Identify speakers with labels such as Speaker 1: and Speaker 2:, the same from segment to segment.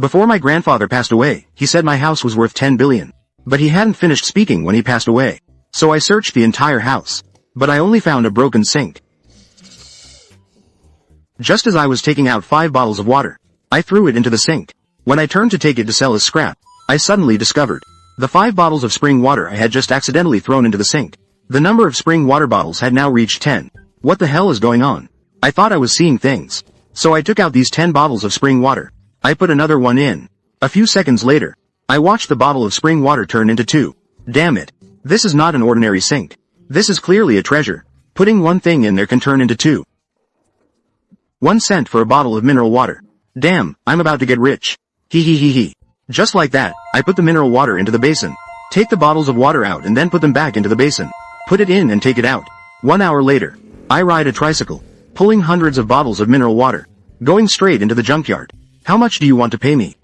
Speaker 1: Before my grandfather passed away, he said my house was worth 10 billion. But he hadn't finished speaking when he passed away. So I searched the entire house. But I only found a broken sink. Just as I was taking out 5 bottles of water, I threw it into the sink. When I turned to take it to sell as scrap, I suddenly discovered the 5 bottles of spring water I had just accidentally thrown into the sink. The number of spring water bottles had now reached 10. What the hell is going on? I thought I was seeing things. So I took out these 10 bottles of spring water. I put another one in. A few seconds later, I watched the bottle of spring water turn into 2. Damn it. This is not an ordinary sink. This is clearly a treasure. Putting one thing in there can turn into 2. 1 cent for a bottle of mineral water. Damn, I'm about to get rich. Hee hee hee hee. Just like that, I put the mineral water into the basin. Take the bottles of water out and then put them back into the basin. Put it in and take it out. 1 hour later, I ride a tricycle, pulling hundreds of bottles of mineral water, going straight into the junkyard. How much do you want to pay me?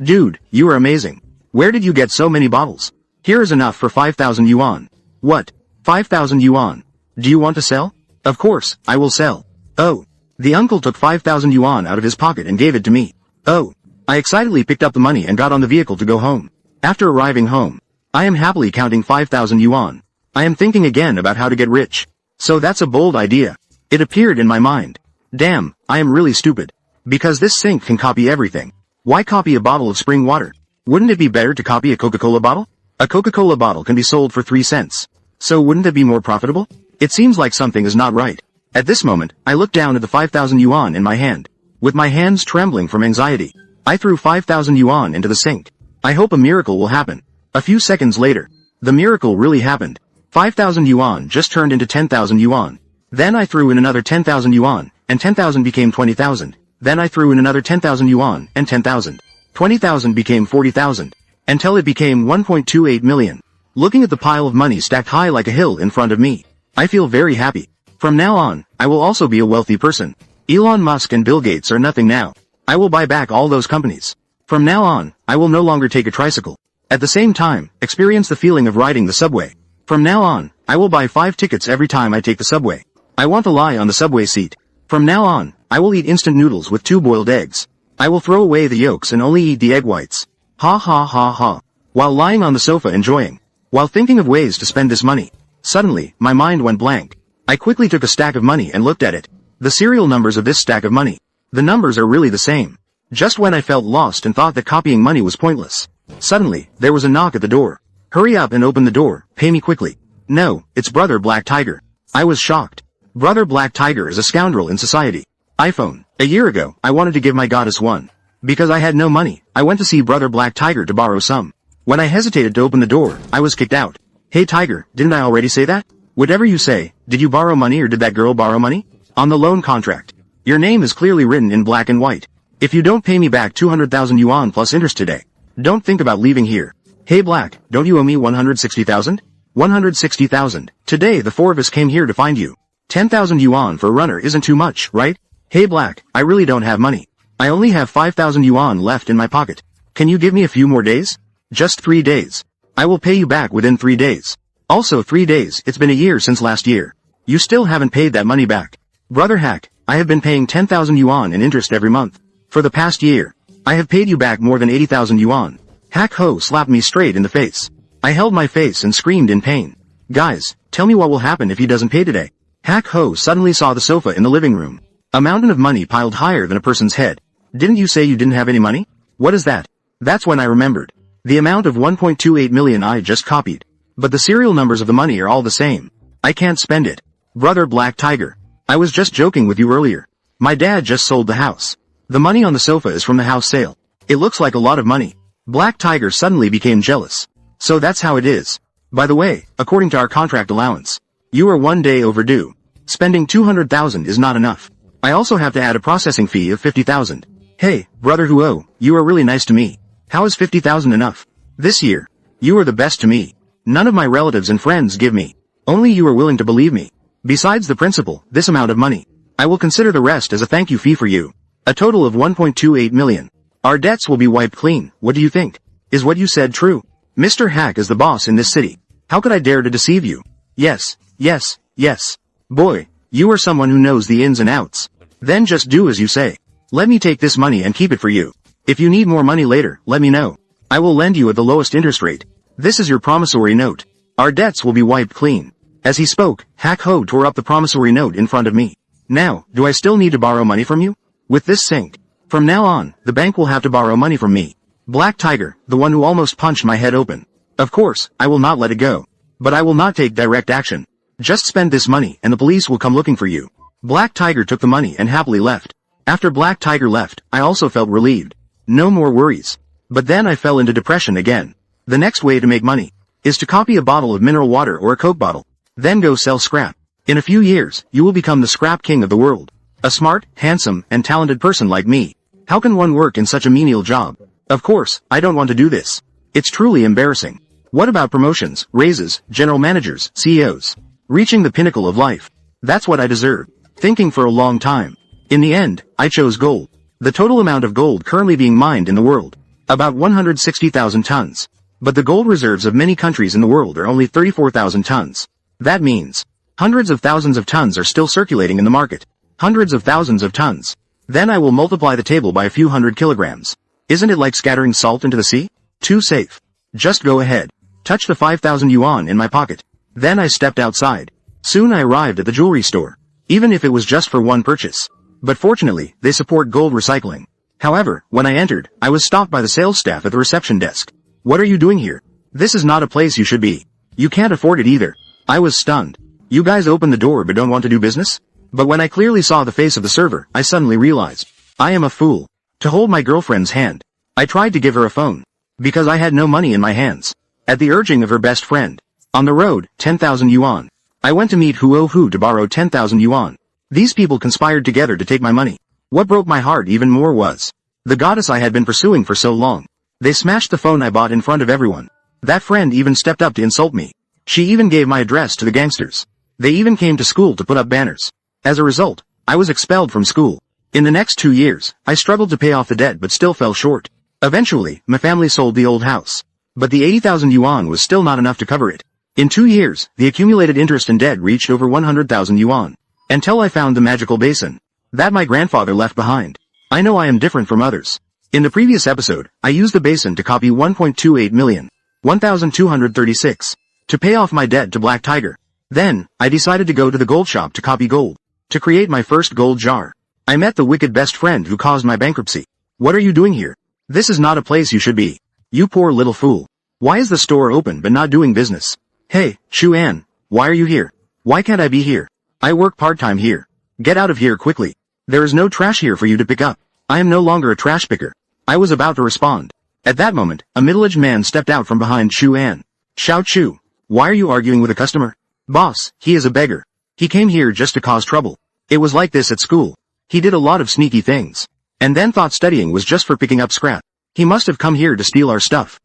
Speaker 1: Dude, you are amazing. Where did you get so many bottles? Here is enough for 5,000 yuan. What? 5,000 yuan? Do you want to sell? Of course, I will sell. Oh. The uncle took 5,000 yuan out of his pocket and gave it to me. Oh. I excitedly picked up the money and got on the vehicle to go home. After arriving home, I am happily counting 5,000 yuan. I am thinking again about how to get rich. So that's a bold idea. It appeared in my mind. Damn, I am really stupid. Because this sink can copy everything. Why copy a bottle of spring water? Wouldn't it be better to copy a Coca-Cola bottle? A Coca-Cola bottle can be sold for 3 cents. So wouldn't it be more profitable? It seems like something is not right. At this moment, I looked down at the 5,000 yuan in my hand. With my hands trembling from anxiety, I threw 5,000 yuan into the sink. I hope a miracle will happen. A few seconds later, the miracle really happened. 5,000 yuan just turned into 10,000 yuan. Then I threw in another 10,000 yuan, and 10,000 became 20,000. Then I threw in another 10,000 yuan, and 10,000. 20,000 became 40,000. Until it became 1.28 million. Looking at the pile of money stacked high like a hill in front of me, I feel very happy. From now on, I will also be a wealthy person. Elon Musk and Bill Gates are nothing now. I will buy back all those companies. From now on, I will no longer take a tricycle. At the same time, experience the feeling of riding the subway. From now on, I will buy 5 tickets every time I take the subway. I want to lie on the subway seat. From now on, I will eat instant noodles with 2 boiled eggs. I will throw away the yolks and only eat the egg whites. Ha ha ha ha. While lying on the sofa enjoying. While thinking of ways to spend this money. Suddenly, my mind went blank. I quickly took a stack of money and looked at it. The serial numbers of this stack of money. The numbers are really the same. Just when I felt lost and thought that copying money was pointless. Suddenly, there was a knock at the door. Hurry up and open the door, pay me quickly. No, it's Brother Black Tiger. I was shocked. Brother Black Tiger is a scoundrel in society. iPhone. A year ago, I wanted to give my goddess one. Because I had no money, I went to see Brother Black Tiger to borrow some. When I hesitated to open the door, I was kicked out. Hey Tiger, didn't I already say that? Whatever you say, did you borrow money or did that girl borrow money? On the loan contract. Your name is clearly written in black and white. If you don't pay me back 200,000 yuan plus interest today, don't think about leaving here. Hey Black, don't you owe me 160,000? 160,000. Today the 4 of us came here to find you. 10,000 yuan for a runner isn't too much, right? Hey Black, I really don't have money. I only have 5,000 yuan left in my pocket. Can you give me a few more days? Just 3 days. I will pay you back within 3 days. Also 3 days, it's been a year since last year. You still haven't paid that money back. Brother Hack, I have been paying 10,000 yuan in interest every month. For the past year, I have paid you back more than 80,000 yuan. Hack Ho slapped me straight in the face. I held my face and screamed in pain. Guys, tell me what will happen if he doesn't pay today. Hack Ho suddenly saw the sofa in the living room. A mountain of money piled higher than a person's head. Didn't you say you didn't have any money? What is that? That's when I remembered. The amount of 1.28 million I just copied. But the serial numbers of the money are all the same. I can't spend it. Brother Black Tiger. I was just joking with you earlier. My dad just sold the house. The money on the sofa is from the house sale. It looks like a lot of money. Black Tiger suddenly became jealous. So that's how it is. By the way, according to our contract allowance, you are 1 day overdue. Spending 200,000 is not enough. I also have to add a processing fee of 50,000. Hey, Brother Huo, you are really nice to me. How is 50,000 enough? This year, you are the best to me. None of my relatives and friends give me. Only you are willing to believe me. Besides the principal, this amount of money. I will consider the rest as a thank you fee for you. A total of 1.28 million. Our debts will be wiped clean. What do you think? Is what you said true? Mr. Hack is the boss in this city. How could I dare to deceive you? Yes, yes, yes. Boy, you are someone who knows the ins and outs. Then just do as you say. Let me take this money and keep it for you. If you need more money later, let me know. I will lend you at the lowest interest rate. This is your promissory note. Our debts will be wiped clean. As he spoke, Hak Ho tore up the promissory note in front of me. Now, do I still need to borrow money from you? With this sink. From now on, the bank will have to borrow money from me. Black Tiger, the one who almost punched my head open. Of course, I will not let it go. But I will not take direct action. Just spend this money and the police will come looking for you. Black Tiger took the money and happily left. After Black Tiger left, I also felt relieved. No more worries. But then I fell into depression again. The next way to make money is to copy a bottle of mineral water or a Coke bottle. Then go sell scrap. In a few years, you will become the scrap king of the world. A smart, handsome, and talented person like me. How can one work in such a menial job? Of course, I don't want to do this. It's truly embarrassing. What about promotions, raises, general managers, CEOs? Reaching the pinnacle of life. That's what I deserve. Thinking for a long time. In the end, I chose gold. The total amount of gold currently being mined in the world. About 160,000 tons. But the gold reserves of many countries in the world are only 34,000 tons. That means hundreds of thousands of tons are still circulating in the market. Hundreds of thousands of tons. Then I will multiply the table by a few hundred kilograms. Isn't it like scattering salt into the sea? Too safe. Just go ahead. Touch the 5,000 yuan in my pocket. Then I stepped outside. Soon I arrived at the jewelry store. Even if it was just for one purchase. But fortunately, they support gold recycling. However, when I entered, I was stopped by the sales staff at the reception desk. What are you doing here? This is not a place you should be. You can't afford it either. I was stunned. You guys open the door but don't want to do business? But when I clearly saw the face of the server, I suddenly realized. I am a fool. To hold my girlfriend's hand. I tried to give her a phone. Because I had no money in my hands. At the urging of her best friend. On the road, 10,000 yuan. I went to meet Huo to borrow 10,000 yuan. These people conspired together to take my money. What broke my heart even more was the goddess I had been pursuing for so long. They smashed the phone I bought in front of everyone. That friend even stepped up to insult me. She even gave my address to the gangsters. They even came to school to put up banners. As a result, I was expelled from school. In the next 2 years, I struggled to pay off the debt but still fell short. Eventually, my family sold the old house. But the 80,000 yuan was still not enough to cover it. In 2 years, the accumulated interest and debt reached over 100,000 yuan. Until I found the magical basin. That my grandfather left behind. I know I am different from others. In the previous episode, I used the basin to copy 1.28 million. 1,236. To pay off my debt to Black Tiger. Then, I decided to go to the gold shop to copy gold. To create my first gold jar. I met the wicked best friend who caused my bankruptcy. What are you doing here? This is not a place you should be. You poor little fool. Why is the store open but not doing business? Hey, Shu An, why are you here? Why can't I be here? I work part-time here. Get out of here quickly. There is no trash here for you to pick up. I am no longer a trash picker. I was about to respond. At that moment, a middle-aged man stepped out from behind Shu An. Xiao Chu, why are you arguing with a customer? Boss, he is a beggar. He came here just to cause trouble. It was like this at school. He did a lot of sneaky things. And then thought studying was just for picking up scrap. He must have come here to steal our stuff.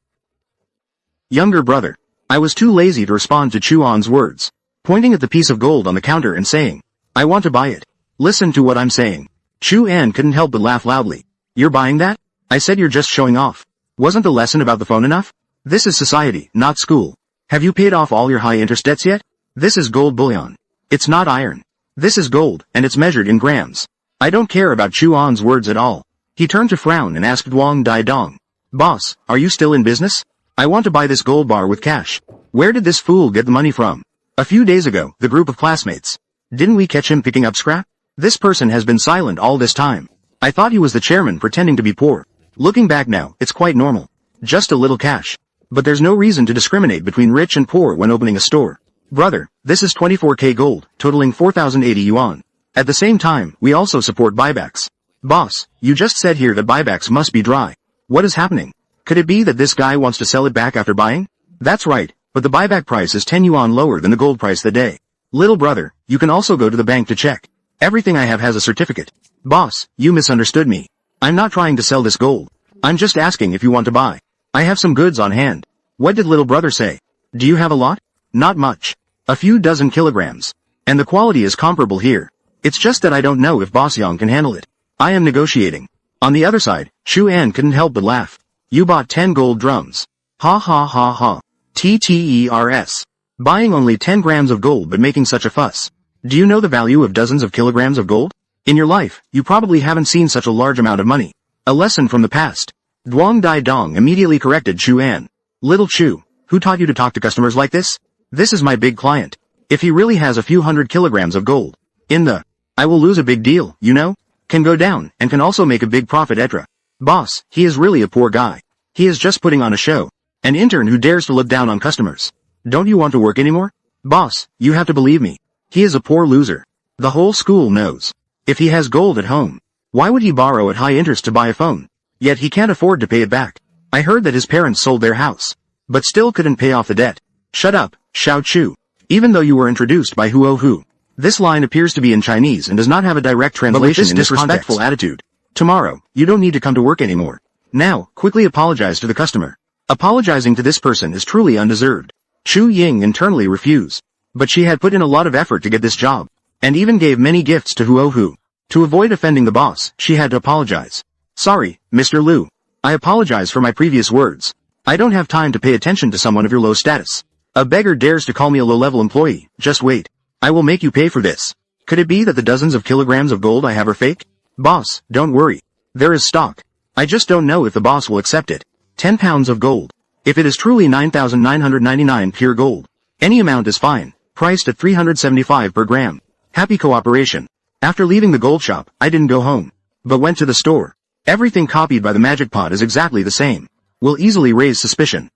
Speaker 1: Younger brother. I was too lazy to respond to Chu An's words. Pointing at the piece of gold on the counter and saying, I want to buy it. Listen to what I'm saying. Chu An couldn't help but laugh loudly. You're buying that? I said you're just showing off. Wasn't the lesson about the phone enough? This is society, not school. Have you paid off all your high interest debts yet? This is gold bullion. It's not iron. This is gold, and it's measured in grams. I don't care about Chu An's words at all. He turned to frown and asked Duong Dai Dong. Boss, are you still in business? I want to buy this gold bar with cash. Where did this fool get the money from? A few days ago, the group of classmates. Didn't we catch him picking up scrap? This person has been silent all this time. I thought he was the chairman pretending to be poor. Looking back now, it's quite normal. Just a little cash. But there's no reason to discriminate between rich and poor when opening a store. Brother, this is 24k gold, totaling 4,080 yuan. At the same time, we also support buybacks. Boss, you just said here that buybacks must be dry. What is happening? Could it be that this guy wants to sell it back after buying? That's right, but the buyback price is 10 yuan lower than the gold price that day. Little brother, you can also go to the bank to check. Everything I have has a certificate. Boss, you misunderstood me. I'm not trying to sell this gold. I'm just asking if you want to buy. I have some goods on hand. What did little brother say? Do you have a lot? Not much. A few dozen kilograms. And the quality is comparable here. It's just that I don't know if Boss Yang can handle it. I am negotiating. On the other side, Chu An couldn't help but laugh. You bought 10 gold drums. Ha ha ha ha. TTERS. Buying only 10 grams of gold but making such a fuss. Do you know the value of dozens of kilograms of gold? In your life, you probably haven't seen such a large amount of money. A lesson from the past. Duong Dai Dong immediately corrected Chu An. Little Chu, who taught you to talk to customers like this? This is my big client. If he really has a few hundred kilograms of gold, I will lose a big deal, you know? Can go down, and can also make a big profit etc. Boss, he is really a poor guy. He is just putting on a show. An intern who dares to look down on customers. Don't you want to work anymore? Boss, you have to believe me. He is a poor loser. The whole school knows. If he has gold at home, why would he borrow at high interest to buy a phone? Yet he can't afford to pay it back. I heard that his parents sold their house, but still couldn't pay off the debt. Shut up, Xiao Chu. Even though you were introduced by Huo Hu. This line appears to be in Chinese and does not have a direct translation in this disrespectful attitude. Tomorrow, you don't need to come to work anymore. Now, quickly apologize to the customer. Apologizing to this person is truly undeserved. Chu Ying internally refused. But she had put in a lot of effort to get this job, and even gave many gifts to Huo Hu. To avoid offending the boss, she had to apologize. Sorry, Mr. Liu. I apologize for my previous words. I don't have time to pay attention to someone of your low status. A beggar dares to call me a low-level employee. Just wait. I will make you pay for this. Could it be that the dozens of kilograms of gold I have are fake? Boss, don't worry. There is stock. I just don't know if the boss will accept it. 10 pounds of gold. If it is truly 9,999 pure gold, any amount is fine. Priced at 375 per gram. Happy cooperation. After leaving the gold shop, I didn't go home, but went to the store. Everything copied by the magic pot is exactly the same. Will easily raise suspicion.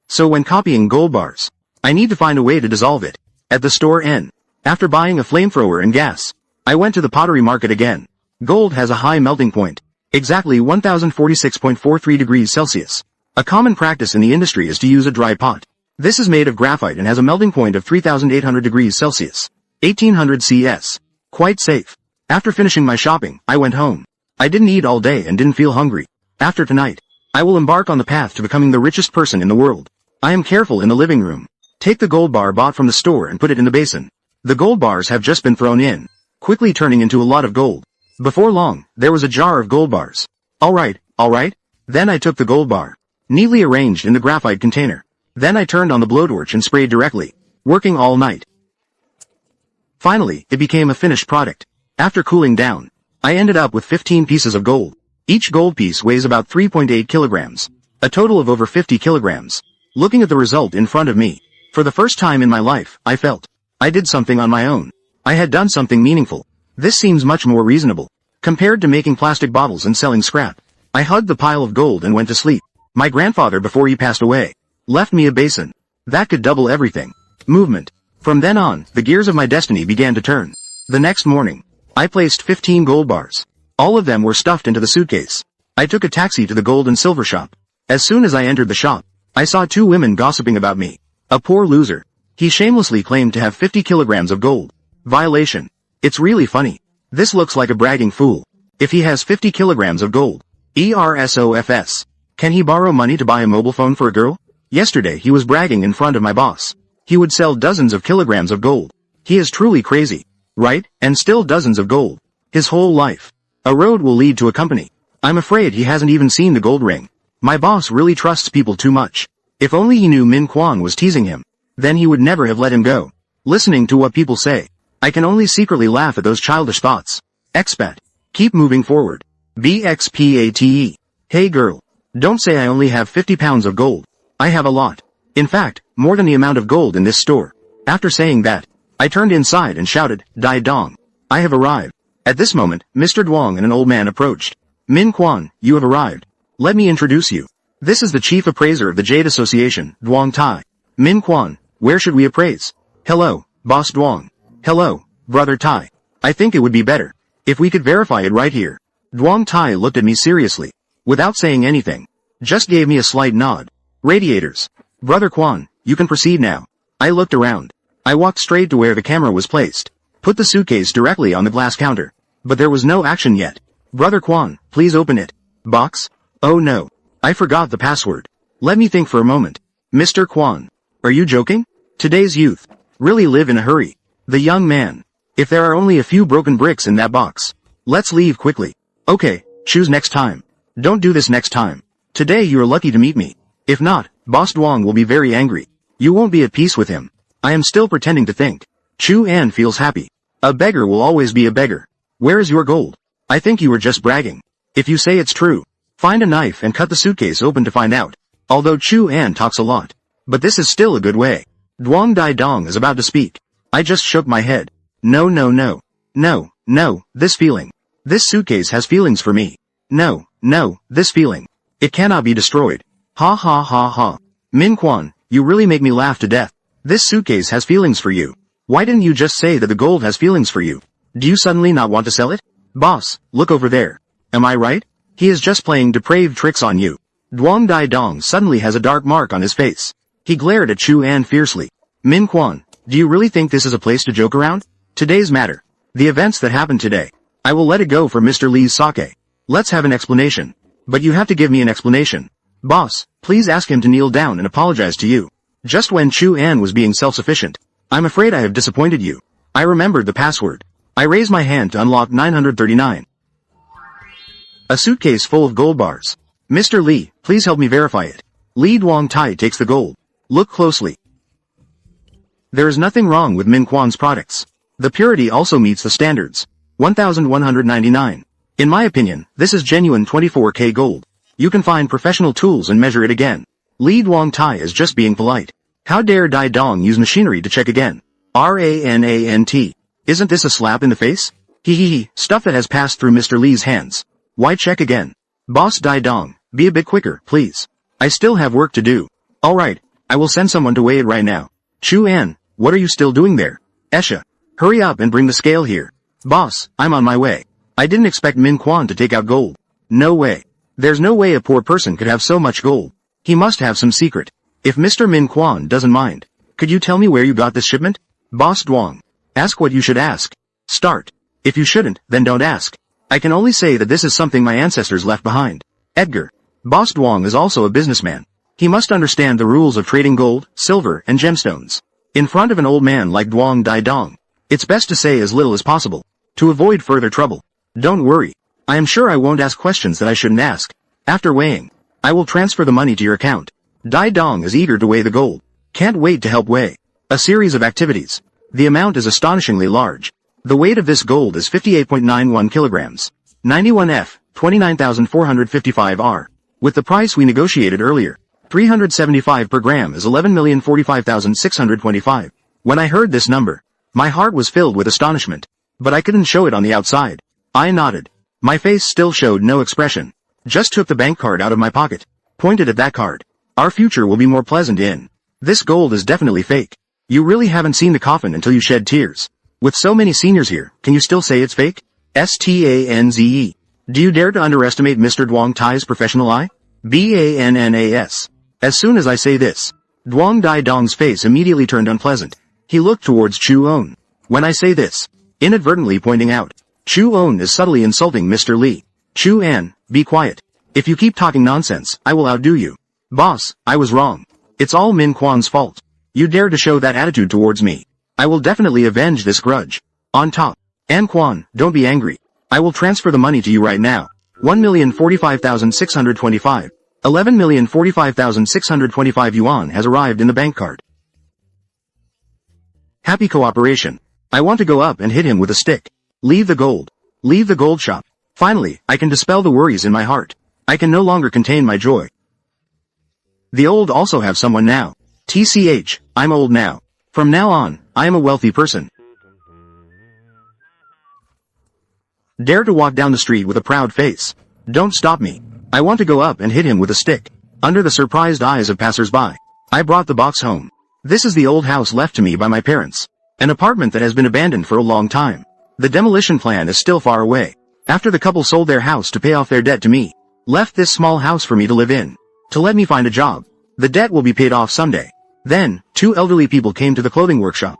Speaker 1: So when copying gold bars, I need to find a way to dissolve it. At the store N. After buying a flamethrower and gas, I went to the pottery market again. Gold has a high melting point. Exactly 1046.43 degrees Celsius. A common practice in the industry is to use a dry pot. This is made of graphite and has a melting point of 3800 degrees Celsius. 1800 CS. Quite safe. After finishing my shopping, I went home. I didn't eat all day and didn't feel hungry. After tonight, I will embark on the path to becoming the richest person in the world. I am careful in the living room. Take the gold bar bought from the store and put it in the basin. The gold bars have just been thrown in, quickly turning into a lot of gold. Before long, there was a jar of gold bars. Alright. Then I took the gold bar, neatly arranged in the graphite container. Then I turned on the blowtorch and sprayed directly, working all night. Finally, it became a finished product. After cooling down, I ended up with 15 pieces of gold. Each gold piece weighs about 3.8 kilograms. A total of over 50 kilograms. Looking at the result in front of me, for the first time in my life, I felt I did something on my own. I had done something meaningful. This seems much more reasonable, compared to making plastic bottles and selling scrap. I hugged the pile of gold and went to sleep. My grandfather, before he passed away, left me a basin. That could double everything. Movement. From then on, the gears of my destiny began to turn. The next morning, I placed 15 gold bars. All of them were stuffed into the suitcase. I took a taxi to the gold and silver shop. As soon as I entered the shop, I saw two women gossiping about me. A poor loser. He shamelessly claimed to have 50 kilograms of gold. Violation. It's really funny. This looks like a bragging fool. If he has 50 kilograms of gold, ERSOFS. Can he borrow money to buy a mobile phone for a girl? Yesterday he was bragging in front of my boss. He would sell dozens of kilograms of gold. He is truly crazy. Right? And still dozens of gold. His whole life. A road will lead to a company. I'm afraid he hasn't even seen the gold ring. My boss really trusts people too much. If only he knew Min Quan was teasing him, then he would never have let him go. Listening to what people say, I can only secretly laugh at those childish thoughts. Expat. Keep moving forward. BXPATE. Hey girl. Don't say I only have 50 pounds of gold. I have a lot. In fact, more than the amount of gold in this store. After saying that, I turned inside and shouted, Dai Dong. I have arrived. At this moment, Mr. Duong and an old man approached. Min Quan, you have arrived. Let me introduce you. This is the chief appraiser of the Jade Association, Duong Tai. Min Quan, where should we appraise? Hello, Boss Duong. Hello, Brother Tai. I think it would be better if we could verify it right here. Duong Tai looked at me seriously, without saying anything. Just gave me a slight nod. Radiators. Brother Quan, you can proceed now. I looked around. I walked straight to where the camera was placed. Put the suitcase directly on the glass counter. But there was no action yet. Brother Quan, please open it. Box? Oh no. I forgot the password. Let me think for a moment. Mr. Quan. Are you joking? Today's youth really live in a hurry. The young man. If there are only a few broken bricks in that box, let's leave quickly. Okay, choose next time. Don't do this next time. Today you are lucky to meet me. If not, Boss Duong will be very angry. You won't be at peace with him. I am still pretending to think. Chu An feels happy. A beggar will always be a beggar. Where is your gold? I think you were just bragging. If you say it's true, find a knife and cut the suitcase open to find out. Although Chu An talks a lot. But this is still a good way. Duong Dai Dong is about to speak. I just shook my head. No, no, no. No, no, this feeling. This suitcase has feelings for me. No, no, this feeling. It cannot be destroyed. Ha ha ha ha. Min Quan, you really make me laugh to death. This suitcase has feelings for you. Why didn't you just say that the gold has feelings for you? Do you suddenly not want to sell it? Boss, look over there. Am I right? He is just playing depraved tricks on you. Duong Dai Dong suddenly has a dark mark on his face. He glared at Chu An fiercely. Min Quan, do you really think this is a place to joke around? Today's matter. The events that happened today. I will let it go for Mr. Lee's sake. Let's have an explanation. But you have to give me an explanation. Boss, please ask him to kneel down and apologize to you. Just when Chu An was being self-sufficient. I'm afraid I have disappointed you. I remembered the password. I raised my hand to unlock 939. A suitcase full of gold bars. Mr. Lee, please help me verify it. Lee Duong Tai takes the gold. Look closely. There is nothing wrong with Min Quan's products. The purity also meets the standards. 1199. In my opinion, this is genuine 24K gold. You can find professional tools and measure it again. Lee Duong Tai is just being polite. How dare Dai Dong use machinery to check again? RANANT. Isn't this a slap in the face? Hee, stuff that has passed through Mr. Lee's hands. Why check again? Boss Dai Dong, be a bit quicker, please. I still have work to do. Alright, I will send someone to weigh it right now. Chu An, what are you still doing there? Esha, hurry up and bring the scale here. Boss, I'm on my way. I didn't expect Min Quan to take out gold. No way. There's no way a poor person could have so much gold. He must have some secret. If Mr. Min Quan doesn't mind, could you tell me where you got this shipment? Boss Duong. Ask what you should ask. Start. If you shouldn't, then don't ask. I can only say that this is something my ancestors left behind. Edgar. Boss Duong is also a businessman. He must understand the rules of trading gold, silver, and gemstones. In front of an old man like Duong Dai Dong, it's best to say as little as possible, to avoid further trouble. Don't worry. I am sure I won't ask questions that I shouldn't ask. After weighing, I will transfer the money to your account. Dai Dong is eager to weigh the gold. Can't wait to help weigh. A series of activities. The amount is astonishingly large. The weight of this gold is 58.91 kilograms. 91F, 29,455 R. With the price we negotiated earlier, 375 per gram is 11,045,625. When I heard this number, my heart was filled with astonishment. But I couldn't show it on the outside. I nodded. My face still showed no expression. Just took the bank card out of my pocket. Pointed at that card. Our future will be more pleasant in. This gold is definitely fake. You really haven't seen the coffin until you shed tears. With so many seniors here, can you still say it's fake? STANZE. Do you dare to underestimate Mr. Duong Tai's professional eye? BANNAS. As soon as I say this, Duong Dai Dong's face immediately turned unpleasant. He looked towards Chu On. When I say this, inadvertently pointing out, Chu On is subtly insulting Mr. Lee. Chu An, be quiet. If you keep talking nonsense, I will outdo you. Boss, I was wrong. It's all Min Quan's fault. You dare to show that attitude towards me. I will definitely avenge this grudge. On top. An Quan, don't be angry. I will transfer the money to you right now. 1,045,625. 11,045,625 yuan has arrived in the bank card. Happy cooperation. I want to go up and hit him with a stick. Leave the gold. Leave the gold shop. Finally, I can dispel the worries in my heart. I can no longer contain my joy. The old also have someone now. TCH, I'm old now. From now on, I am a wealthy person. Dare to walk down the street with a proud face. Don't stop me. I want to go up and hit him with a stick. Under the surprised eyes of passers-by, I brought the box home. This is the old house left to me by my parents. An apartment that has been abandoned for a long time. The demolition plan is still far away. After the couple sold their house to pay off their debt to me, left this small house for me to live in, to let me find a job. The debt will be paid off someday. Then, two elderly people came to the clothing workshop.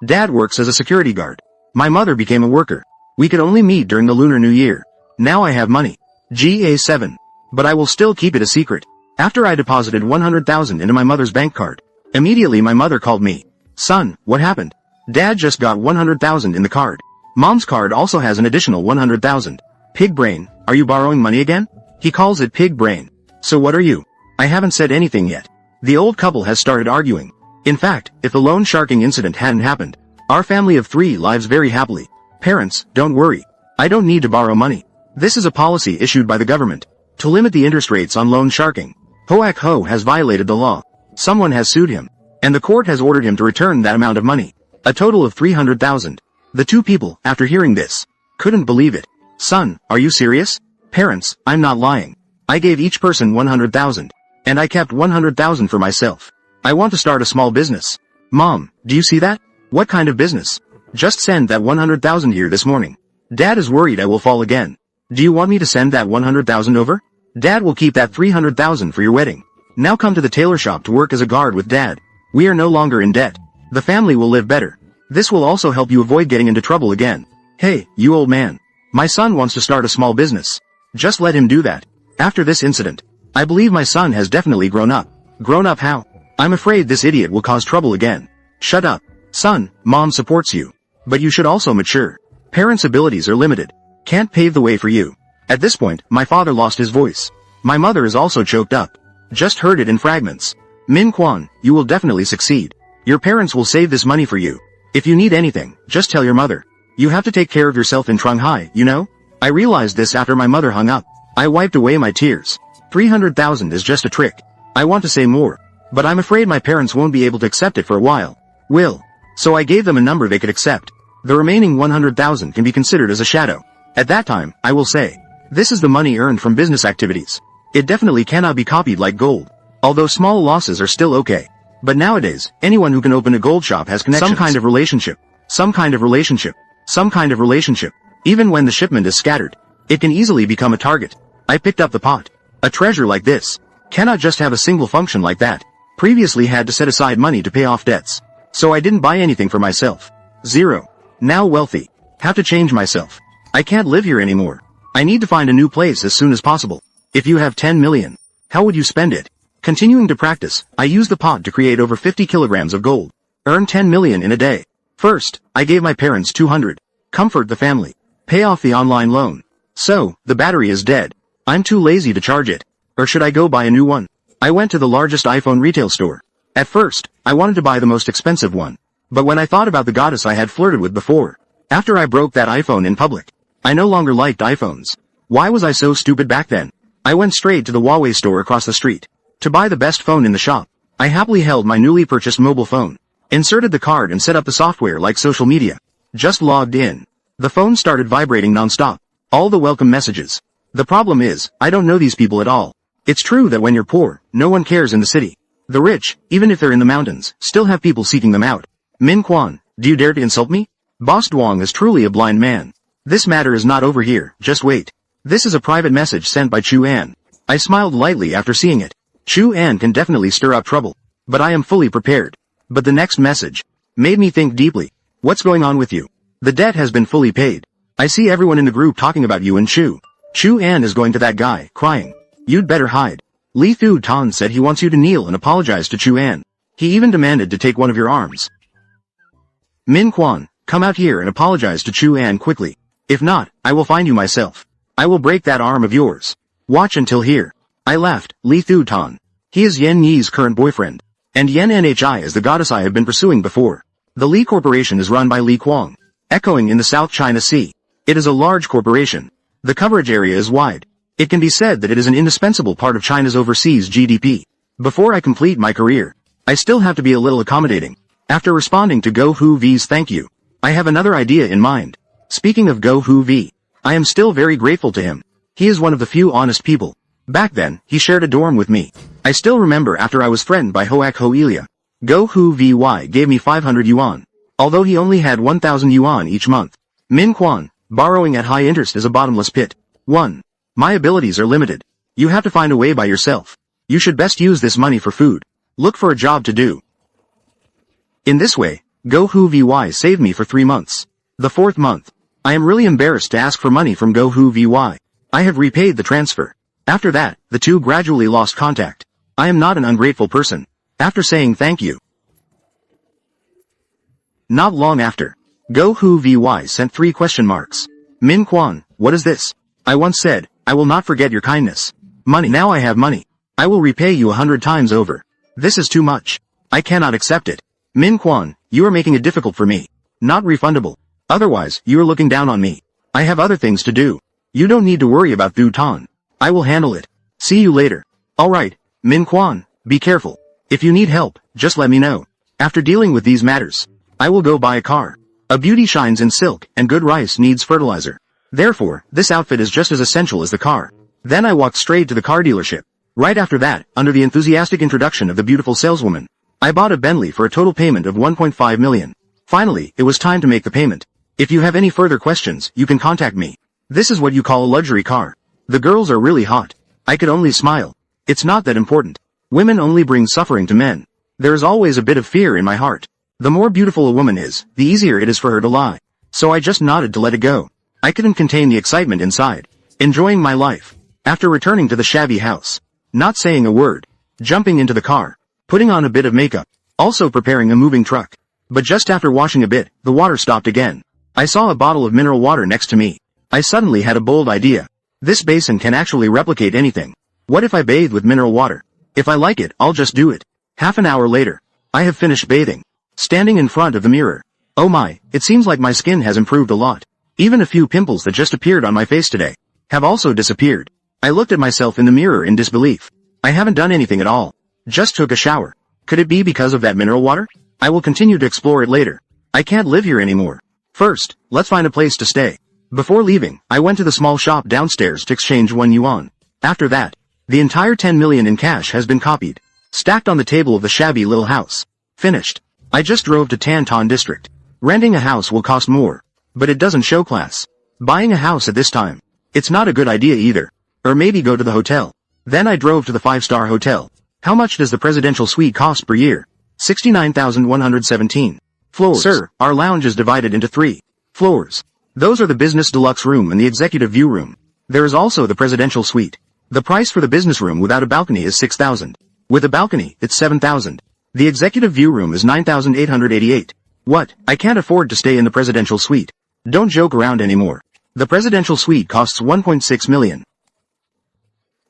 Speaker 1: Dad works as a security guard. My mother became a worker. We could only meet during the Lunar New Year. Now I have money. GA7. But I will still keep it a secret. After I deposited 100,000 into my mother's bank card, immediately my mother called me. Son, what happened? Dad just got 100,000 in the card. Mom's card also has an additional 100,000. Pig brain, are you borrowing money again? He calls it pig brain. So what are you? I haven't said anything yet. The old couple has started arguing. In fact, if the loan sharking incident hadn't happened, our family of 3 lives very happily. Parents, don't worry. I don't need to borrow money. This is a policy issued by the government to limit the interest rates on loan sharking. Hoak Ho has violated the law. Someone has sued him, and the court has ordered him to return that amount of money, a total of 300,000. The two people, after hearing this, couldn't believe it. Son, are you serious? Parents, I'm not lying. I gave each person 100,000, and I kept 100,000 for myself. I want to start a small business. Mom, do you see that? What kind of business? Just send that 100,000 here this morning. Dad is worried I will fall again. Do you want me to send that 100,000 over? Dad will keep that 300,000 for your wedding. Now come to the tailor shop to work as a guard with Dad. We are no longer in debt. The family will live better. This will also help you avoid getting into trouble again. Hey, you old man. My son wants to start a small business. Just let him do that. After this incident, I believe my son has definitely grown up. Grown up how? I'm afraid this idiot will cause trouble again. Shut up. Son, Mom supports you. But you should also mature. Parents' abilities are limited. Can't pave the way for you. At this point, my father lost his voice. My mother is also choked up. Just heard it in fragments. Min Kwan, you will definitely succeed. Your parents will save this money for you. If you need anything, just tell your mother. You have to take care of yourself in Shanghai, you know? I realized this after my mother hung up. I wiped away my tears. 300,000 is just a trick. I want to say more, but I'm afraid my parents won't be able to accept it for a while. Will. So I gave them a number they could accept. The remaining 100,000 can be considered as a shadow. At that time, I will say, this is the money earned from business activities. It definitely cannot be copied like gold. Although small losses are still okay. But nowadays, anyone who can open a gold shop has connections. Some kind of relationship. Some kind of relationship. Some kind of relationship. Even when the shipment is scattered, it can easily become a target. I picked up the pot. A treasure like this cannot just have a single function like that. Previously had to set aside money to pay off debts. So I didn't buy anything for myself. 0. Now wealthy. Have to change myself. I can't live here anymore. I need to find a new place as soon as possible. If you have 10 million, how would you spend it? Continuing to practice, I used the pot to create over 50 kilograms of gold. Earn 10 million in a day. First, I gave my parents 200. Comfort the family. Pay off the online loan. So, the battery is dead. I'm too lazy to charge it. Or should I go buy a new one? I went to the largest iPhone retail store. At first, I wanted to buy the most expensive one. But when I thought about the goddess I had flirted with before, after I broke that iPhone in public, I no longer liked iPhones. Why was I so stupid back then? I went straight to the Huawei store across the street to buy the best phone in the shop. I happily held my newly purchased mobile phone, inserted the card and set up the software like social media. Just logged in. The phone started vibrating non-stop. All the welcome messages. The problem is, I don't know these people at all. It's true that when you're poor, no one cares in the city. The rich, even if they're in the mountains, still have people seeking them out. Min Kwan, do you dare to insult me? Boss Duong is truly a blind man. This matter is not over here, just wait. This is a private message sent by Chu An. I smiled lightly after seeing it. Chu An can definitely stir up trouble. But I am fully prepared. But the next message made me think deeply. What's going on with you? The debt has been fully paid. I see everyone in the group talking about you and Chu. Chu An is going to that guy, crying. You'd better hide. Li Thu Tan said he wants you to kneel and apologize to Chu An. He even demanded to take one of your arms. Min Kwan, come out here and apologize to Chu An quickly. If not, I will find you myself. I will break that arm of yours. Watch until here. I laughed. Li Thu Tan. He is Yen Yi's current boyfriend. And Yen Nhi is the goddess I have been pursuing before. The Li Corporation is run by Li Kuang. Echoing in the South China Sea. It is a large corporation. The coverage area is wide. It can be said that it is an indispensable part of China's overseas GDP. Before I complete my career, I still have to be a little accommodating. After responding to Go Hu V's thank you, I have another idea in mind. Speaking of Go Hu V, I am still very grateful to him. He is one of the few honest people. Back then, he shared a dorm with me. I still remember after I was threatened by Hoak Ho Ilya. Go Hu Vy gave me 500 yuan. Although he only had 1,000 yuan each month. Min Kwan, borrowing at high interest is a bottomless pit. 1. My abilities are limited. You have to find a way by yourself. You should best use this money for food. Look for a job to do. In this way, Go Hu Vy saved me for 3 months. The 4th month, I am really embarrassed to ask for money from Go Hu Vy. I have repaid the transfer. After that, the two gradually lost contact. I am not an ungrateful person. After saying thank you. Not long after, Go Hu Vy sent 3 question marks. Min Kwan, what is this? I once said, I will not forget your kindness. Money. Now I have money. I will repay you 100 times over. This is too much. I cannot accept it. Min Kwan, you are making it difficult for me. Not refundable. Otherwise, you are looking down on me. I have other things to do. You don't need to worry about Thu Tan. I will handle it. See you later. Alright, Min Quan, be careful. If you need help, just let me know. After dealing with these matters, I will go buy a car. A beauty shines in silk, and good rice needs fertilizer. Therefore, this outfit is just as essential as the car. Then I walked straight to the car dealership. Right after that, under the enthusiastic introduction of the beautiful saleswoman, I bought a Bentley for a total payment of 1.5 million. Finally, it was time to make the payment. If you have any further questions, you can contact me. This is what you call a luxury car. The girls are really hot. I could only smile. It's not that important. Women only bring suffering to men. There is always a bit of fear in my heart. The more beautiful a woman is, the easier it is for her to lie. So I just nodded to let it go. I couldn't contain the excitement inside. Enjoying my life. After returning to the shabby house. Not saying a word. Jumping into the car. Putting on a bit of makeup. Also preparing a moving truck. But just after washing a bit, the water stopped again. I saw a bottle of mineral water next to me. I suddenly had a bold idea. This basin can actually replicate anything. What if I bathe with mineral water? If I like it, I'll just do it. Half an hour later. I have finished bathing. Standing in front of the mirror. Oh my, it seems like my skin has improved a lot. Even a few pimples that just appeared on my face today have also disappeared. I looked at myself in the mirror in disbelief. I haven't done anything at all. Just took a shower. Could it be because of that mineral water? I will continue to explore it later. I can't live here anymore. First, let's find a place to stay. Before leaving, I went to the small shop downstairs to exchange 1 yuan. After that, the entire 10 million in cash has been copied. Stacked on the table of the shabby little house. Finished. I just drove to Tanton district. Renting a house will cost more. But it doesn't show class. Buying a house at this time. It's not a good idea either. Or maybe go to the hotel. Then I drove to the 5-star hotel. How much does the presidential suite cost per year? 69,117 floors. Sir, our lounge is divided into 3 floors. Those are the business deluxe room and the executive view room. There is also the presidential suite. The price for the business room without a balcony is 6,000. With a balcony, it's 7,000. The executive view room is 9,888. What? I can't afford to stay in the presidential suite. Don't joke around anymore. The presidential suite costs 1.6 million.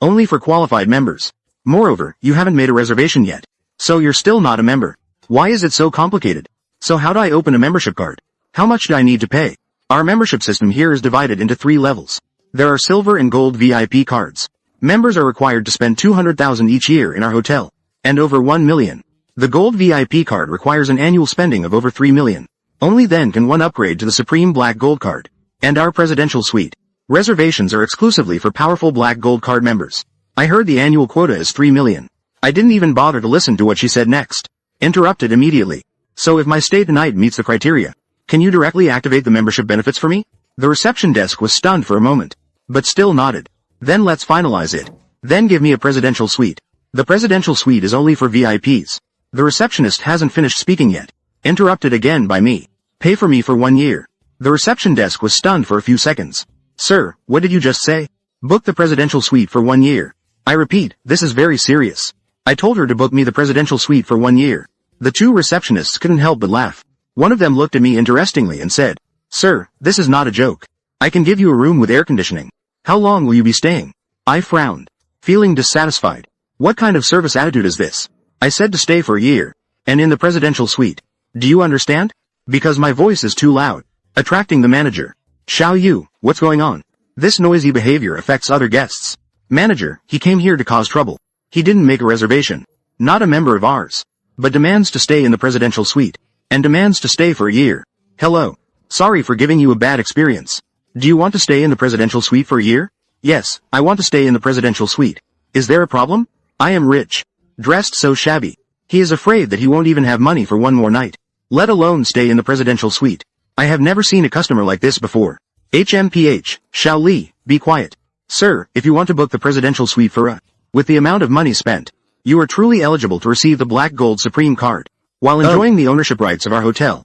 Speaker 1: Only for qualified members. Moreover, you haven't made a reservation yet. So you're still not a member. Why is it so complicated? So how do I open a membership card? How much do I need to pay? Our membership system here is divided into 3 levels. There are silver and gold VIP cards. Members are required to spend 200,000 each year in our hotel. And over 1 million. The gold VIP card requires an annual spending of over 3 million. Only then can one upgrade to the Supreme Black Gold Card. And our presidential suite. Reservations are exclusively for powerful Black Gold Card members. I heard the annual quota is 3 million. I didn't even bother to listen to what she said next. Interrupted immediately. So if my stay tonight meets the criteria, can you directly activate the membership benefits for me? The reception desk was stunned for a moment. But still nodded. Then let's finalize it. Then give me a presidential suite. The presidential suite is only for VIPs. The receptionist hasn't finished speaking yet. Interrupted again by me. Pay for me for 1 year. The reception desk was stunned for a few seconds. Sir, what did you just say? Book the presidential suite for 1 year. I repeat, this is very serious. I told her to book me the presidential suite for 1 year. The 2 receptionists couldn't help but laugh. One of them looked at me interestingly and said, Sir, this is not a joke. I can give you a room with air conditioning. How long will you be staying? I frowned. Feeling dissatisfied. What kind of service attitude is this? I said to stay for a year. And in the presidential suite. Do you understand? Because my voice is too loud. Attracting the manager. Xiao Yu, what's going on? This noisy behavior affects other guests. Manager, he came here to cause trouble. He didn't make a reservation. Not a member of ours. But demands to stay in the presidential suite. And demands to stay for a year. Hello. Sorry for giving you a bad experience. Do you want to stay in the presidential suite for a year? Yes, I want to stay in the presidential suite. Is there a problem? I am rich. Dressed so shabby. He is afraid that he won't even have money for 1 more night. Let alone stay in the presidential suite. I have never seen a customer like this before. HMPH, Xiao Li, be quiet. Sir, if you want to book the presidential suite for with the amount of money spent, you are truly eligible to receive the Black Gold Supreme Card, while enjoying the ownership rights of our hotel.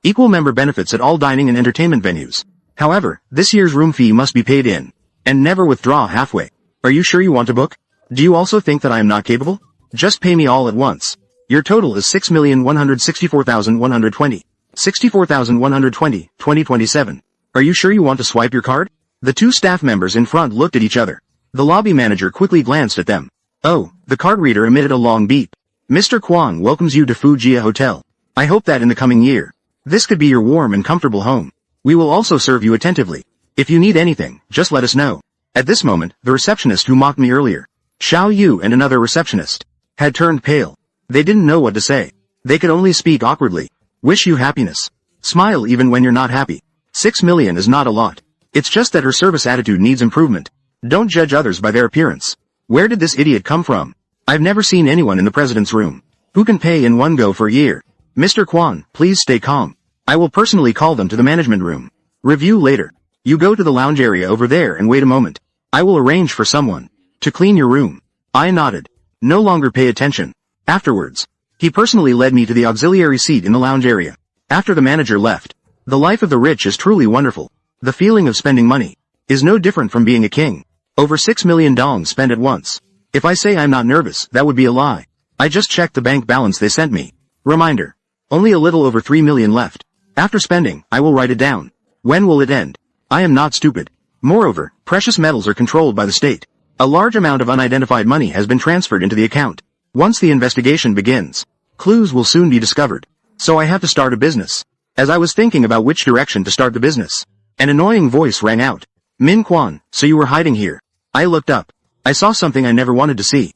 Speaker 1: Equal member benefits at all dining and entertainment venues. However, this year's room fee must be paid in, and never withdraw halfway. Are you sure you want to book? Do you also think that I am not capable? Just pay me all at once. Your total is 6,164,120. 64,120, 2027. Are you sure you want to swipe your card? The 2 staff members in front looked at each other. The lobby manager quickly glanced at them. Oh, the card reader emitted a long beep. Mr. Kwang welcomes you to Fujia Hotel. I hope that in the coming year, this could be your warm and comfortable home. We will also serve you attentively. If you need anything, just let us know. At this moment, the receptionist who mocked me earlier, Xiao Yu and another receptionist, had turned pale. They didn't know what to say. They could only speak awkwardly. Wish you happiness. Smile even when you're not happy. 6 million is not a lot. It's just that her service attitude needs improvement. Don't judge others by their appearance. Where did this idiot come from? I've never seen anyone in the president's room who can pay in one go for a year. Mr. Quan, please stay calm. I will personally call them to the management room. Review later. You go to the lounge area over there and wait a moment. I will arrange for someone to clean your room. I nodded. No longer pay attention. Afterwards, he personally led me to the auxiliary seat in the lounge area. After the manager left, the life of the rich is truly wonderful. The feeling of spending money is no different from being a king. Over 6 million dong spent at once. If I say I'm not nervous, that would be a lie. I just checked the bank balance they sent me. Reminder. Only a little over 3 million left. After spending, I will write it down. When will it end? I am not stupid. Moreover, precious metals are controlled by the state. A large amount of unidentified money has been transferred into the account. Once the investigation begins, clues will soon be discovered. So I have to start a business. As I was thinking about which direction to start the business, an annoying voice rang out. Min Quan, so you were hiding here. I looked up. I saw something I never wanted to see.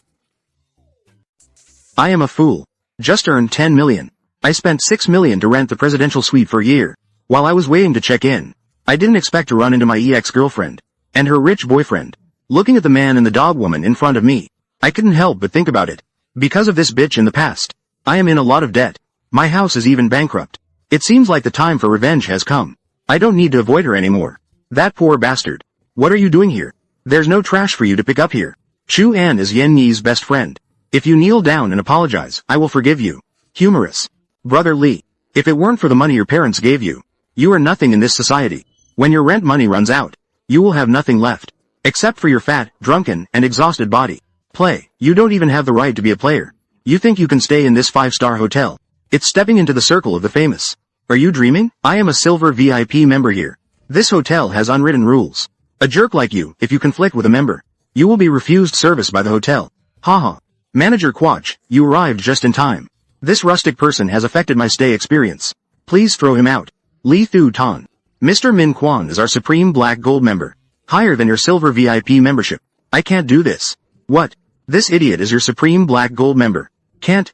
Speaker 1: I am a fool. Just earned 10 million. I spent 6 million to rent the presidential suite for a year. While I was waiting to check in, I didn't expect to run into my ex-girlfriend and her rich boyfriend. Looking at the man and the dog woman in front of me, I couldn't help but think about it. Because of this bitch in the past, I am in a lot of debt. My house is even bankrupt. It seems like the time for revenge has come. I don't need to avoid her anymore. That poor bastard. What are you doing here? There's no trash for you to pick up here. Chu An is Yen Yi's best friend. If you kneel down and apologize, I will forgive you. Humorous. Brother Lee, if it weren't for the money your parents gave you, you are nothing in this society. When your rent money runs out, you will have nothing left. Except for your fat, drunken, and exhausted body. Play. You don't even have the right to be a player. You think you can stay in this 5-star hotel? It's stepping into the circle of the famous. Are you dreaming? I am a silver VIP member here. This hotel has unwritten rules. A jerk like you, if you conflict with a member, you will be refused service by the hotel. Haha. Manager Quach, you arrived just in time. This rustic person has affected my stay experience. Please throw him out. Li Thu Tan. Mr. Min Quan is our Supreme Black Gold member. Higher than your silver VIP membership. I can't do this. What? This idiot is your Supreme Black Gold member. Can't.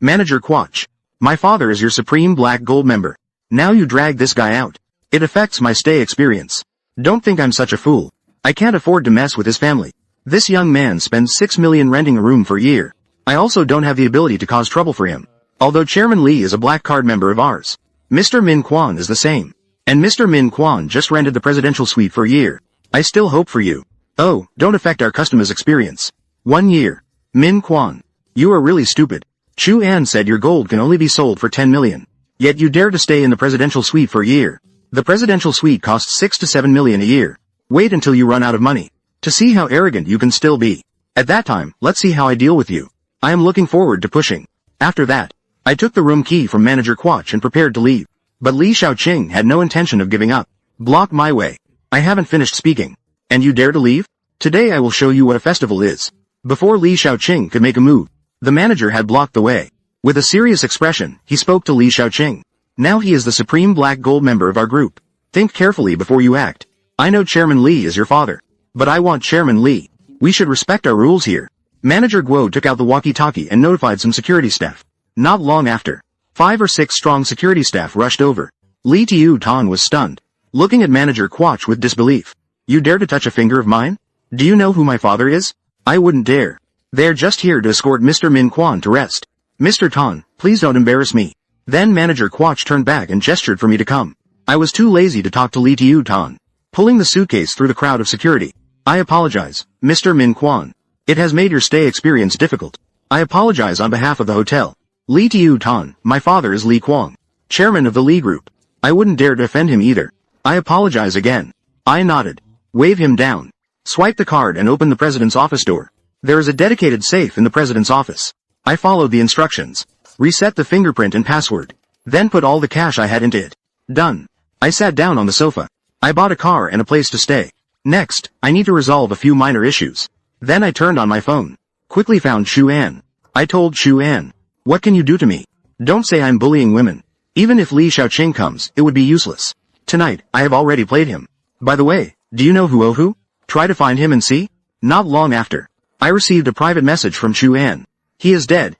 Speaker 1: Manager Quach. My father is your Supreme Black Gold member. Now you drag this guy out. It affects my stay experience. Don't think I'm such a fool. I can't afford to mess with his family. This young man spends 6 million renting a room for a year. I also don't have the ability to cause trouble for him. Although Chairman Lee is a black card member of ours. Mr. Min Quan is the same. And Mr. Min Quan just rented the presidential suite for a year. I still hope for you. Oh, don't affect our customers' experience. 1 year. Min Quan. You are really stupid. Chu An said your gold can only be sold for 10 million. Yet you dare to stay in the presidential suite for a year. The presidential suite costs 6 to 7 million a year. Wait until you run out of money. To see how arrogant you can still be. At that time, let's see how I deal with you. I am looking forward to pushing. After that, I took the room key from Manager Quach and prepared to leave. But Li Xiaoqing had no intention of giving up. Block my way. I haven't finished speaking. And you dare to leave? Today I will show you what a festival is. Before Li Xiaoqing could make a move, the manager had blocked the way. With a serious expression, he spoke to Li Xiaoqing. Now he is the Supreme Black Gold member of our group. Think carefully before you act. I know Chairman Lee is your father. But I want Chairman Lee. We should respect our rules here. Manager Guo took out the walkie-talkie and notified some security staff. Not long after, 5 or 6 strong security staff rushed over. Li Tiu Tan was stunned, looking at Manager Quach with disbelief. You dare to touch a finger of mine? Do you know who my father is? I wouldn't dare. They're just here to escort Mr. Min Quan to rest. Mr. Tan, please don't embarrass me. Then Manager Quach turned back and gestured for me to come. I was too lazy to talk to Li Tiu Tan. Pulling the suitcase through the crowd of security. I apologize, Mr. Min Quan. It has made your stay experience difficult. I apologize on behalf of the hotel. Li Tiu Tan, my father is Li Quang, chairman of the Li Group. I wouldn't dare to offend him either. I apologize again. I nodded. Wave him down. Swipe the card and open the president's office door. There is a dedicated safe in the president's office. I followed the instructions. Reset the fingerprint and password. Then put all the cash I had into it. Done. I sat down on the sofa. I bought a car and a place to stay. Next, I need to resolve a few minor issues. Then I turned on my phone. Quickly found Chu An. I told Chu An. What can you do to me? Don't say I'm bullying women. Even if Li Xiaoqing comes, it would be useless. Tonight, I have already played him. By the way, do you know Huohu? Try to find him and see? Not long after, I received a private message from Chu An. He is dead,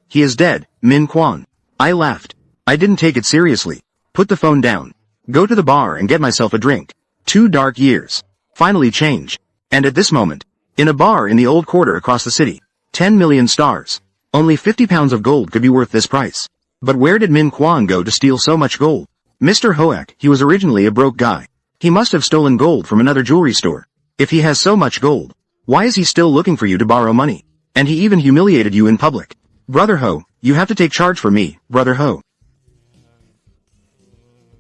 Speaker 1: Min Quan. I laughed. I didn't take it seriously. Put the phone down. Go to the bar and get myself a drink. 2 dark years. Finally change. And at this moment, in a bar in the old quarter across the city, 10 million stars. Only 50 pounds of gold could be worth this price. But where did Min Quan go to steal so much gold? Mr. Hoak, he was originally a broke guy. He must have stolen gold from another jewelry store. If he has so much gold, why is he still looking for you to borrow money? And he even humiliated you in public. Brother Ho, you have to take charge for me, Brother Ho.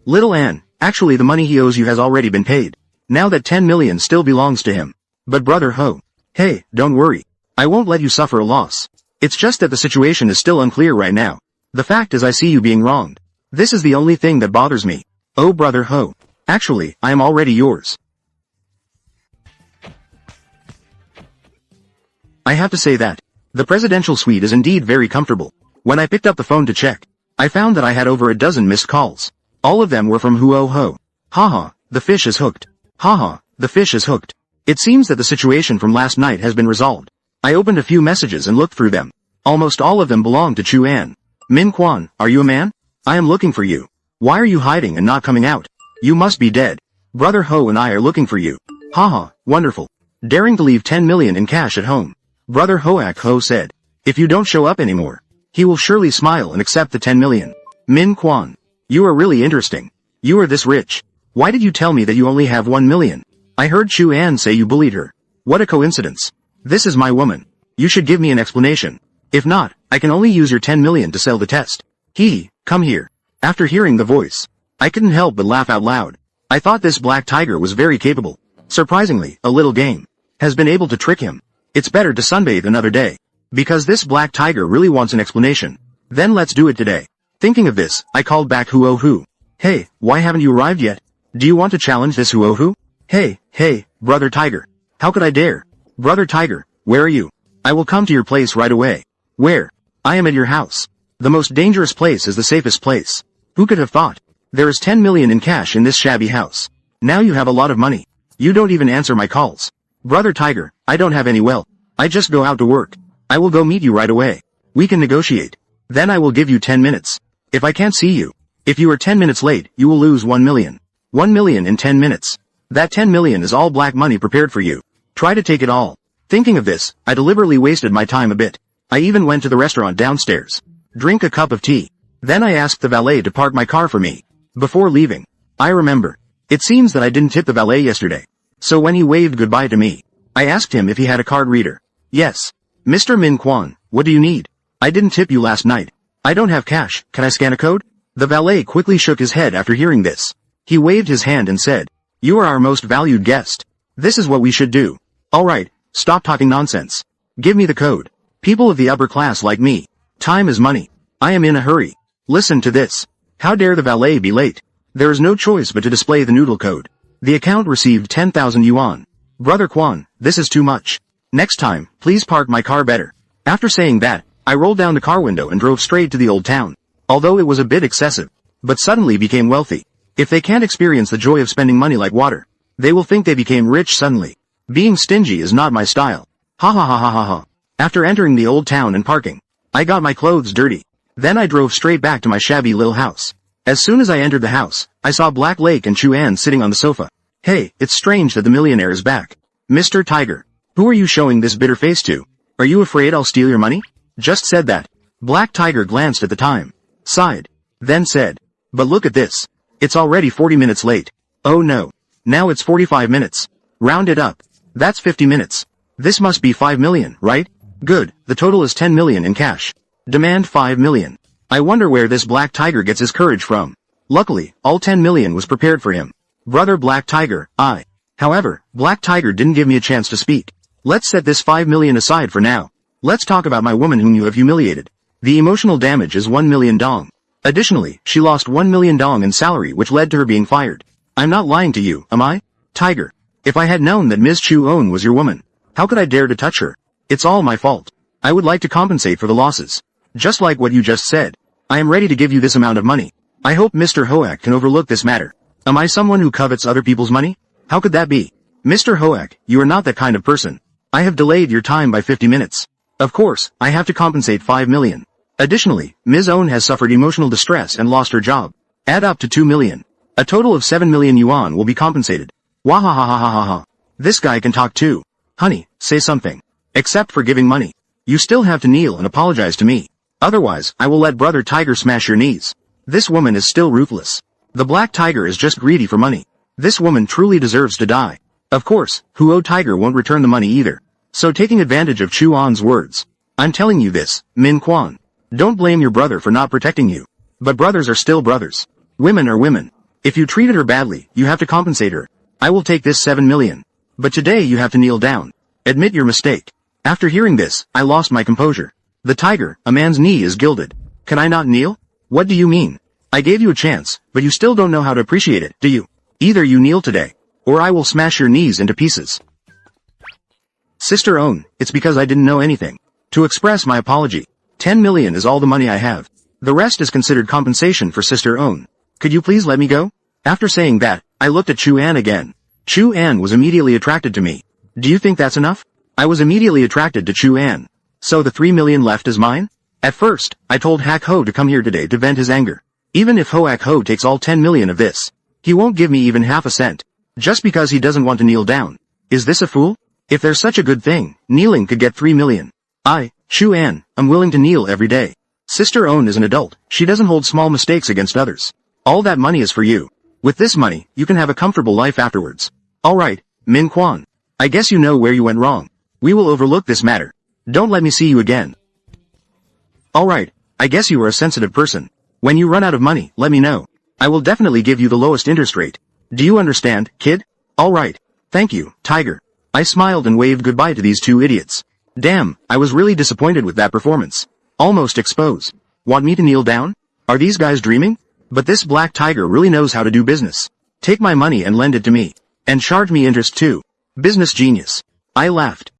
Speaker 1: Little Ann, actually the money he owes you has already been paid. Now that 10 million still belongs to him. But Brother Ho, hey, don't worry. I won't let you suffer a loss. It's just that the situation is still unclear right now. The fact is I see you being wronged. This is the only thing that bothers me. Oh Brother Ho. Actually, I am already yours. I have to say that the presidential suite is indeed very comfortable. When I picked up the phone to check, I found that I had over a dozen missed calls. All of them were from Huo Ho. Haha, the fish is hooked. Haha, the fish is hooked. It seems that the situation from last night has been resolved. I opened a few messages and looked through them. Almost all of them belonged to Chu An. Min Quan, are you a man? I am looking for you. Why are you hiding and not coming out? You must be dead. Brother Ho and I are looking for you. Haha, wonderful. Daring to leave 10 million in cash at home. Brother Hoak Ho said, if you don't show up anymore, he will surely smile and accept the 10 million. Min Quan, you are really interesting. You are this rich. Why did you tell me that you only have 1 million? I heard Chu An say you bullied her. What a coincidence. This is my woman. You should give me an explanation. If not, I can only use your 10 million to sell the test. Come here. After hearing the voice, I couldn't help but laugh out loud. I thought this black tiger was very capable. Surprisingly, a little game has been able to trick him. It's better to sunbathe another day. Because this black tiger really wants an explanation. Then let's do it today. Thinking of this, I called back Huohu. Hey, why haven't you arrived yet? Do you want to challenge this Huohu? Hey, Brother Tiger. How could I dare? Brother Tiger, where are you? I will come to your place right away. Where? I am at your house. The most dangerous place is the safest place. Who could have thought? There is 10 million in cash in this shabby house. Now you have a lot of money. You don't even answer my calls. Brother Tiger, I don't have any wealth. I just go out to work. I will go meet you right away. We can negotiate. Then I will give you 10 minutes. If I can't see you, if you are 10 minutes late, you will lose 1 million. 1 million in 10 minutes. That 10 million is all black money prepared for you. Try to take it all. Thinking of this, I deliberately wasted my time a bit. I even went to the restaurant downstairs. Drink a cup of tea. Then I asked the valet to park my car for me. Before leaving, I remember. It seems that I didn't tip the valet yesterday. So when he waved goodbye to me, I asked him if he had a card reader. Yes. Mr. Min Quan, what do you need? I didn't tip you last night. I don't have cash, can I scan a code? The valet quickly shook his head after hearing this. He waved his hand and said, you are our most valued guest. This is what we should do. Alright, stop talking nonsense. Give me the code. People of the upper class like me. Time is money. I am in a hurry. Listen to this. How dare the valet be late? There is no choice but to display the noodle code. The account received 10,000 yuan. Brother Quan, this is too much. Next time, please park my car better. After saying that, I rolled down the car window and drove straight to the old town. Although it was a bit excessive, but suddenly became wealthy. If they can't experience the joy of spending money like water, they will think they became rich suddenly. Being stingy is not my style. Ha ha ha ha ha ha. After entering the old town and parking, I got my clothes dirty. Then I drove straight back to my shabby little house. As soon as I entered the house, I saw Black Lake and Chu An sitting on the sofa. Hey, it's strange that the millionaire is back. Mr. Tiger, who are you showing this bitter face to? Are you afraid I'll steal your money? Just said that. Black Tiger glanced at the time, sighed, then said, but look at this. It's already 40 minutes late. Oh no. Now it's 45 minutes. Round it up. That's 50 minutes. This must be 5 million, right? Good, the total is 10 million in cash. Demand 5 million. I wonder where this Black Tiger gets his courage from. Luckily, all 10 million was prepared for him. Brother Black Tiger, However, Black Tiger didn't give me a chance to speak. Let's set this 5 million aside for now. Let's talk about my woman whom you have humiliated. The emotional damage is 1 million dong. Additionally, she lost 1 million dong in salary which led to her being fired. I'm not lying to you, am I? Tiger. If I had known that Ms. Chu On was your woman, how could I dare to touch her? It's all my fault. I would like to compensate for the losses. Just like what you just said. I am ready to give you this amount of money. I hope Mr. Hoak can overlook this matter. Am I someone who covets other people's money? How could that be? Mr. Hoak, you are not that kind of person. I have delayed your time by 50 minutes. Of course, I have to compensate 5 million. Additionally, Ms. Own has suffered emotional distress and lost her job. Add up to 2 million. A total of 7 million yuan will be compensated. Wahahahahaha. This guy can talk too. Honey, say something. Except for giving money. You still have to kneel and apologize to me. Otherwise, I will let Brother Tiger smash your knees. This woman is still ruthless. The Black Tiger is just greedy for money. This woman truly deserves to die. Of course, Huo Tiger won't return the money either. So taking advantage of Chu An's words. I'm telling you this, Min Quan. Don't blame your brother for not protecting you. But brothers are still brothers. Women are women. If you treated her badly, you have to compensate her. I will take this 7 million. But today you have to kneel down. Admit your mistake. After hearing this, I lost my composure. The tiger, a man's knee is gilded. Can I not kneel? What do you mean? I gave you a chance, but you still don't know how to appreciate it, do you? Either you kneel today, or I will smash your knees into pieces. Sister Own, it's because I didn't know anything. To express my apology, 10 million is all the money I have. The rest is considered compensation for Sister Own. Could you please let me go? After saying that, I looked at Chu An again. Chu An was immediately attracted to me. Do you think that's enough? I was immediately attracted to Chu An. So the 3 million left is mine? At first, I told Hak Ho to come here today to vent his anger. Even if Hoak Ho takes all 10 million of this, he won't give me even half a cent. Just because he doesn't want to kneel down. Is this a fool? If there's such a good thing, kneeling could get 3 million. Chu An, I'm willing to kneel every day. Sister Own is an adult, she doesn't hold small mistakes against others. All that money is for you. With this money, you can have a comfortable life afterwards. Alright, Min Quan. I guess you know where you went wrong. We will overlook this matter. Don't let me see you again. Alright, I guess you are a sensitive person. When you run out of money, let me know. I will definitely give you the lowest interest rate. Do you understand, kid? Alright. Thank you, Tiger. I smiled and waved goodbye to these two idiots. Damn, I was really disappointed with that performance. Almost exposed. Want me to kneel down? Are these guys dreaming? But this Black Tiger really knows how to do business. Take my money and lend it to me. And charge me interest too. Business genius. I laughed.